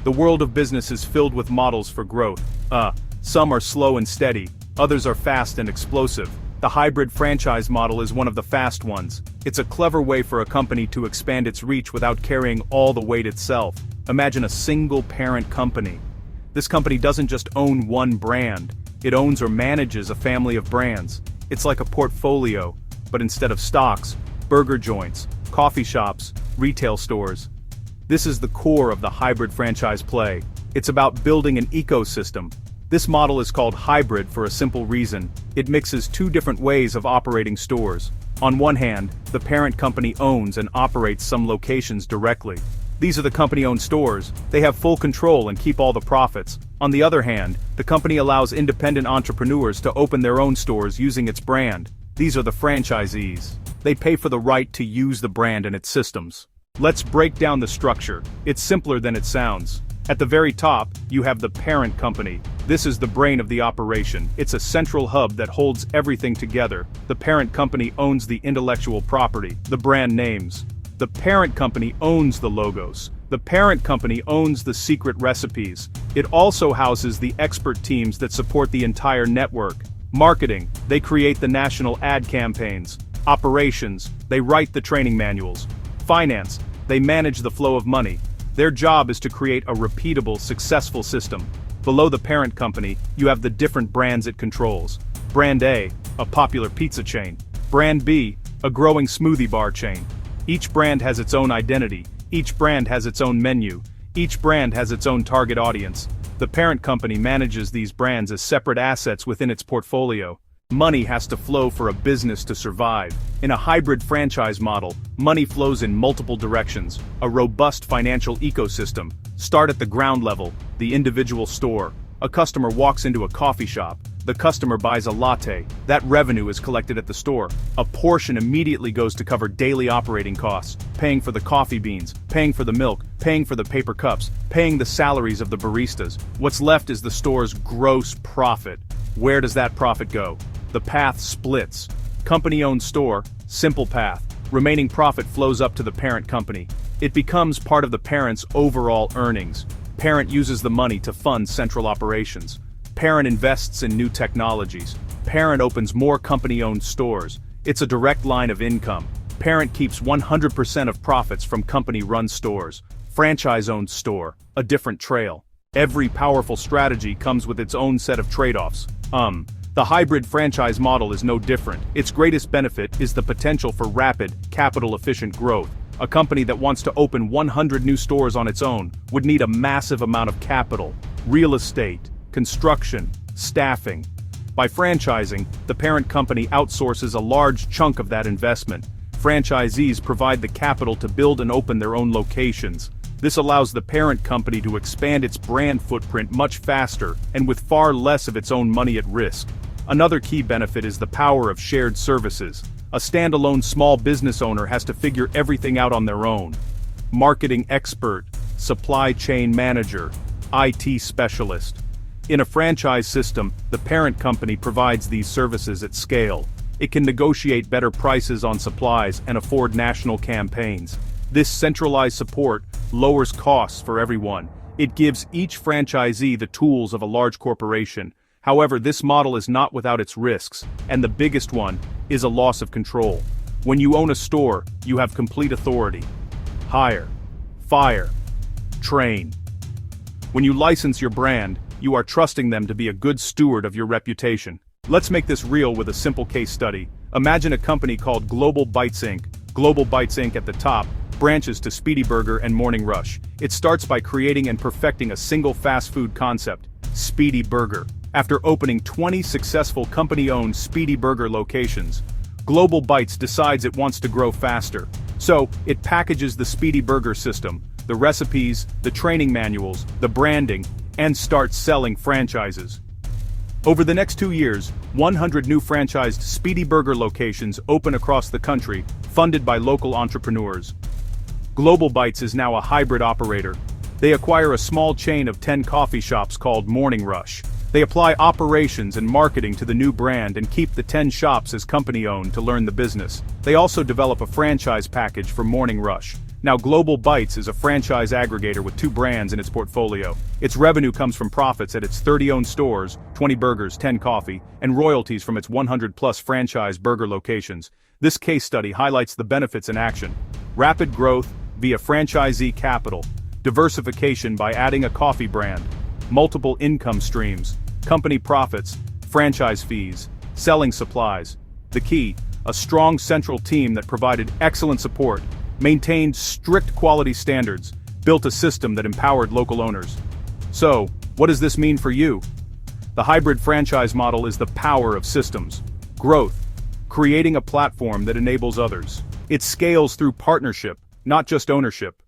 The world of business is filled with models for growth. Some are slow and steady, others are fast and explosive. The hybrid franchise model is one of the fast ones. It's a clever way for a company to expand its reach without carrying all the weight itself. Imagine a single parent company. This company doesn't just own one brand, it owns or manages a family of brands. It's like a portfolio, but instead of stocks, burger joints, coffee shops, retail stores. This is the core of the hybrid franchise play. It's about building an ecosystem. This model is called hybrid for a simple reason. It mixes two different ways of operating stores. On one hand, the parent company owns and operates some locations directly. These are the company-owned stores. They have full control and keep all the profits. On the other hand, the company allows independent entrepreneurs to open their own stores using its brand. These are the franchisees. They pay for the right to use the brand and its systems. Let's break down the structure. It's simpler than it sounds. At the very top, you have the parent company. This is the brain of the operation. It's a central hub that holds everything together. The parent company owns the intellectual property, the brand names. The parent company owns the logos. The parent company owns the secret recipes. It also houses the expert teams that support the entire network. Marketing, they create the national ad campaigns. Operations, they write the training manuals. Finance, they manage the flow of money. Their job is to create a repeatable, successful system. Below the parent company, you have the different brands it controls. Brand A, a popular pizza chain. Brand B, a growing smoothie bar chain. Each brand has its own identity. Each brand has its own menu. Each brand has its own target audience. The parent company manages these brands as separate assets within its portfolio. Money has to flow for a business to survive. In a hybrid franchise model, money flows in multiple directions. A robust financial ecosystem. Start at the ground level, the individual store. A customer walks into a coffee shop. The customer buys a latte. That revenue is collected at the store. A portion immediately goes to cover daily operating costs, paying for the coffee beans, paying for the milk, paying for the paper cups, paying the salaries of the baristas. What's left is the store's gross profit. Where does that profit go? The path splits. Company-owned store, simple path. Remaining profit flows up to the parent company. It becomes part of the parent's overall earnings. Parent uses the money to fund central operations. Parent invests in new technologies. Parent opens more company-owned stores. It's a direct line of income. Parent keeps 100% of profits from company-run stores. Franchise-owned store, a different trail. Every powerful strategy comes with its own set of trade-offs. The hybrid franchise model is no different. Its greatest benefit is the potential for rapid, capital-efficient growth. A company that wants to open 100 new stores on its own would need a massive amount of capital, real estate, construction, staffing. By franchising, the parent company outsources a large chunk of that investment. Franchisees provide the capital to build and open their own locations. This allows the parent company to expand its brand footprint much faster and with far less of its own money at risk. Another key benefit is the power of shared services. A standalone small business owner has to figure everything out on their own. Marketing expert, supply chain manager, IT specialist. In a franchise system, the parent company provides these services at scale. It can negotiate better prices on supplies and afford national campaigns. This centralized support lowers costs for everyone. It gives each franchisee the tools of a large corporation. However, this model is not without its risks, and the biggest one is a loss of control. When you own a store, you have complete authority. Hire, fire, train. When you license your brand, you are trusting them to be a good steward of your reputation. Let's make this real with a simple case study. Imagine a company called Global Bites Inc. Global Bites Inc. at the top branches to Speedy Burger and Morning Rush. It starts by creating and perfecting a single fast food concept, Speedy Burger. After opening 20 successful company-owned Speedy Burger locations, Global Bites decides it wants to grow faster. So, it packages the Speedy Burger system, the recipes, the training manuals, the branding, and starts selling franchises. Over the next 2 years, 100 new franchised Speedy Burger locations open across the country, funded by local entrepreneurs. Global Bites is now a hybrid operator. They acquire a small chain of 10 coffee shops called Morning Rush. They apply operations and marketing to the new brand and keep the 10 shops as company-owned to learn the business. They also develop a franchise package for Morning Rush. Now Global Bites is a franchise aggregator with 2 brands in its portfolio. Its revenue comes from profits at its 30 owned stores, 20 burgers, 10 coffee, and royalties from its 100+ franchise burger locations. This case study highlights the benefits in action. Rapid growth via franchisee capital, diversification by adding a coffee brand, multiple income streams, company profits, franchise fees, selling supplies. The key, a strong central team that provided excellent support, maintained strict quality standards, built a system that empowered local owners. So, what does this mean for you? The hybrid franchise model is the power of systems, growth, creating a platform that enables others. It scales through partnership, not just ownership.